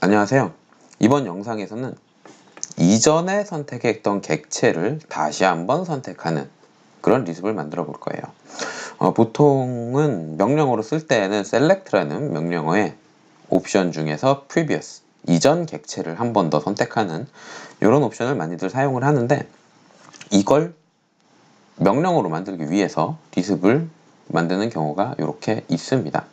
안녕하세요. 이번 영상에서는 이전에 선택했던 객체를 다시 한번 선택하는 그런 리습을 만들어 볼 거예요. 보통은 명령어로 쓸 때에는 select라는 명령어의 옵션 중에서 previous, 이전 객체를 한 번 더 선택하는 이런 옵션을 많이들 사용을 하는데, 이걸 명령어로 만들기 위해서 리습을 만드는 경우가 이렇게 있습니다.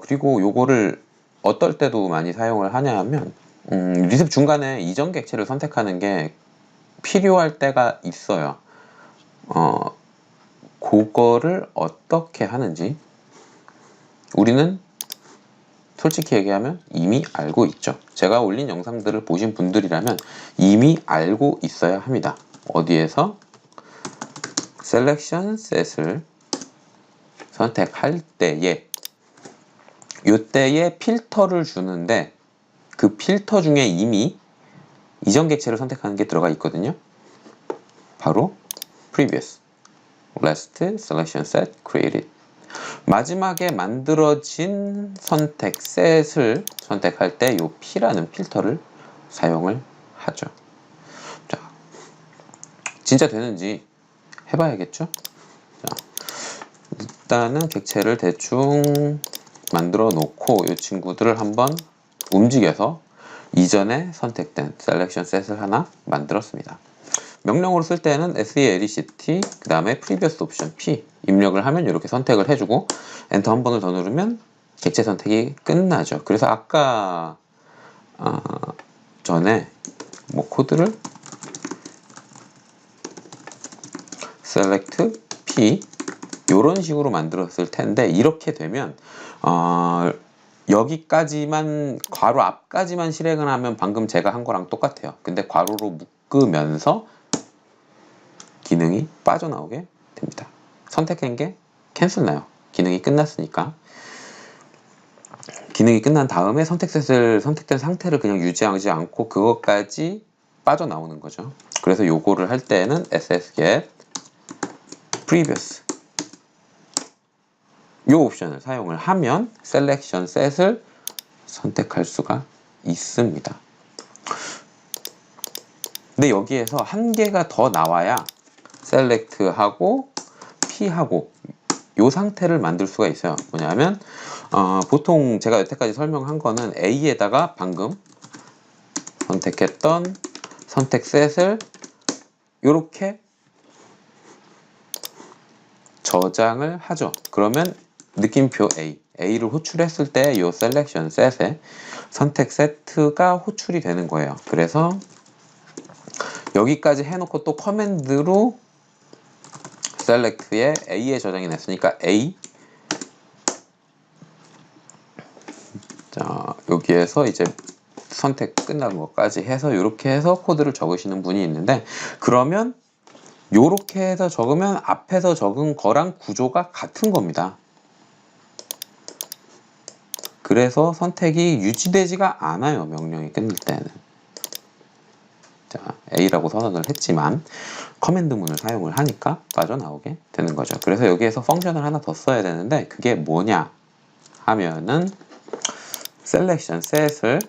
그리고 요거를 어떨 때도 많이 사용을 하냐 하면 리습 중간에 이전 객체를 선택하는 게 필요할 때가 있어요. 그거를 어떻게 하는지 우리는 솔직히 얘기하면 이미 알고 있죠. 제가 올린 영상들을 보신 분들이라면 이미 알고 있어야 합니다. 어디에서? 셀렉션 셋을 선택할 때에 요때에 필터를 주는데, 그 필터 중에 이미 이전 객체를 선택하는 게 들어가 있거든요. 바로 previous, last, selection set, created. 마지막에 만들어진 선택 셋을 선택할 때 요 P라는 필터를 사용을 하죠. 자, 진짜 되는지 해봐야겠죠? 자, 일단은 객체를 대충 만들어 놓고 이 친구들을 한번 움직여서 이전에 선택된 셀렉션 셋을 하나 만들었습니다. 명령어로 쓸 때는 SELECT 그 다음에 previous 옵션 P 입력을 하면 이렇게 선택을 해주고 엔터 한 번을 더 누르면 객체 선택이 끝나죠. 그래서 아까 전에 코드를 select P 이런 식으로 만들었을 텐데, 이렇게 되면 여기까지만, 괄호 앞까지만 실행을 하면 방금 제가 한 거랑 똑같아요. 근데 괄호로 묶으면서 기능이 빠져나오게 됩니다. 선택한 게 캔슬 나요. 기능이 끝났으니까. 기능이 끝난 다음에 선택된 상태를 그냥 유지하지 않고 그것까지 빠져나오는 거죠. 그래서 요거를 할 때는 ssget previous 이 옵션을 사용을 하면 셀렉션 셋을 선택할 수가 있습니다. 근데 여기에서 한 개가 더 나와야 셀렉트하고 P하고 이 상태를 만들 수가 있어요. 뭐냐면 보통 제가 여태까지 설명한 거는 A에다가 방금 선택했던 선택 셋을 이렇게 저장을 하죠. 그러면 느낌표 A를 호출했을 때 이 셀렉션 셋에 선택 세트가 호출이 되는 거예요. 그래서 여기까지 해놓고 또 커맨드로 select에 A에 저장이 됐으니까 A, 자 여기에서 이제 선택 끝난 것까지 해서 이렇게 해서 코드를 적으시는 분이 있는데, 그러면 요렇게 해서 적으면 앞에서 적은 거랑 구조가 같은 겁니다. 그래서 선택이 유지되지가 않아요. 명령이 끝날 때는. 자, A라고 선언을 했지만 커맨드문을 사용을 하니까 빠져나오게 되는 거죠. 그래서 여기에서 펑션을 하나 더 써야 되는데, 그게 뭐냐 하면은 selection set을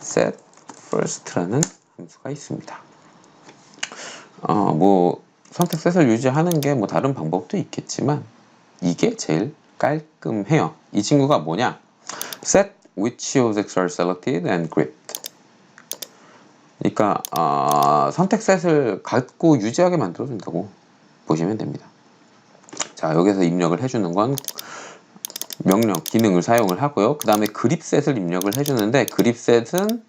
set first라는 함수가 있습니다. 선택 셋을 유지하는 게 다른 방법도 있겠지만 이게 제일 깔끔해요. 이 친구가 뭐냐? set which objects are selected and grouped. 그러니까 선택 셋을 갖고 유지하게 만들어준다고 보시면 됩니다. 자, 여기서 입력을 해주는 건 명령, 기능을 사용을 하고요. 그 다음에 그립셋을 입력을 해주는데, 그립셋은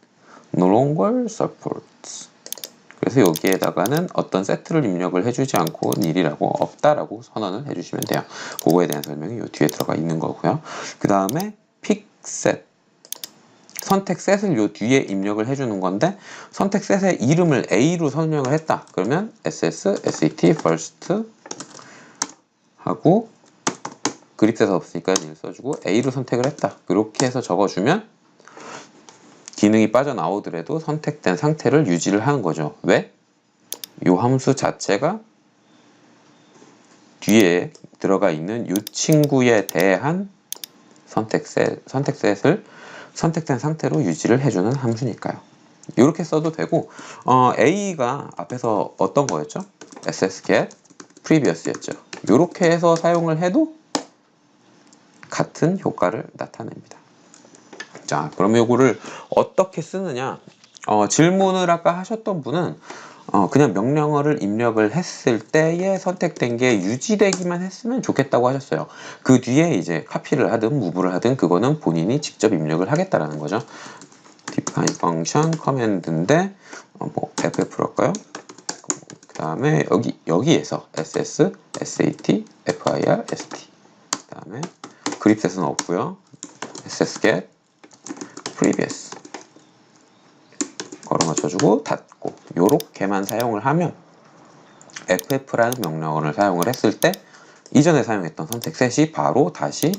no longer supports. 그래서 여기에다가는 어떤 세트를 입력을 해주지 않고 일이라고 없다라고 선언을 해주시면 돼요. 그거에 대한 설명이 이 뒤에 들어가 있는 거고요. 그 다음에 pickset, 선택 셋을 요 뒤에 입력을 해주는 건데, 선택 셋의 이름을 A로 설명을 했다. 그러면 set first 하고 그립셋 없으니까 1 써주고 A로 선택을 했다. 이렇게 해서 적어주면 기능이 빠져나오더라도 선택된 상태를 유지를 하는 거죠. 왜? 이 함수 자체가 뒤에 들어가 있는 이 친구에 대한 선택셋을 선택된 상태로 유지를 해주는 함수니까요. 이렇게 써도 되고, A가 앞에서 어떤 거였죠? ssget previous였죠. 이렇게 해서 사용을 해도 같은 효과를 나타냅니다. 자, 그럼 요거를 어떻게 쓰느냐? 질문을 아까 하셨던 분은 그냥 명령어를 입력을 했을 때에 선택된 게 유지되기만 했으면 좋겠다고 하셨어요. 그 뒤에 이제 카피를 하든 무브를 하든 그거는 본인이 직접 입력을 하겠다라는 거죠. define function command인데 뭐 ff로 할까요? 그 다음에 여기에서 ss, sat, fir, st 그 다음에 그립셋은 없고요. ssget previous 걸어 맞춰주고 닫고 요렇게만 사용을 하면 ff라는 명령어를 사용을 했을 때 이전에 사용했던 선택셋이 바로 다시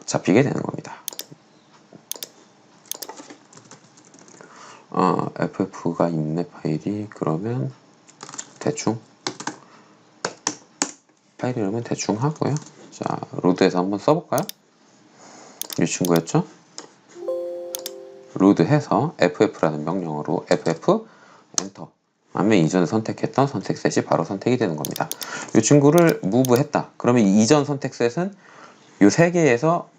잡히게 되는 겁니다. ff가 있네 파일이. 그러면 대충 파일 이름은 대충 하고요. 자, 로드에서 한번 써볼까요? 이 친구였죠? 로드해서 ff라는 명령어로 ff 엔터 하면 이전에 선택했던 선택셋이 바로 선택이 되는 겁니다. 이 친구를 move 했다. 그러면 이전 선택셋은 이 세 개에서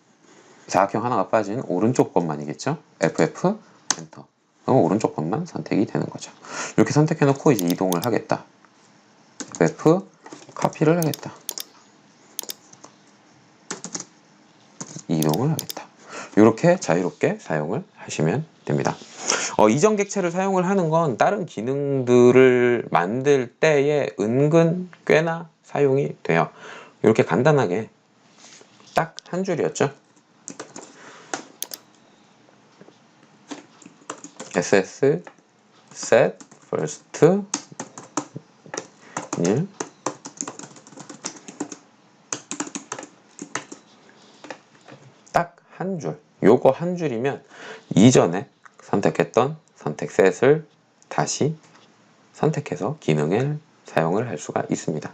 사각형 하나가 빠진 오른쪽 것만이겠죠? ff 엔터. 그럼 오른쪽 것만 선택이 되는 거죠. 이렇게 선택해 놓고 이제 이동을 하겠다. ff 카피를 하겠다. 이동을 하겠다. 이렇게 자유롭게 사용을 하시면 됩니다. 이전 객체를 사용을 하는 건 다른 기능들을 만들 때에 은근 꽤나 사용이 돼요. 이렇게 간단하게 딱 한 줄이었죠. ss set first nil 딱 한 줄. 요거 한 줄이면 이전에 선택했던 선택셋을 다시 선택해서 기능을 사용을 할 수가 있습니다.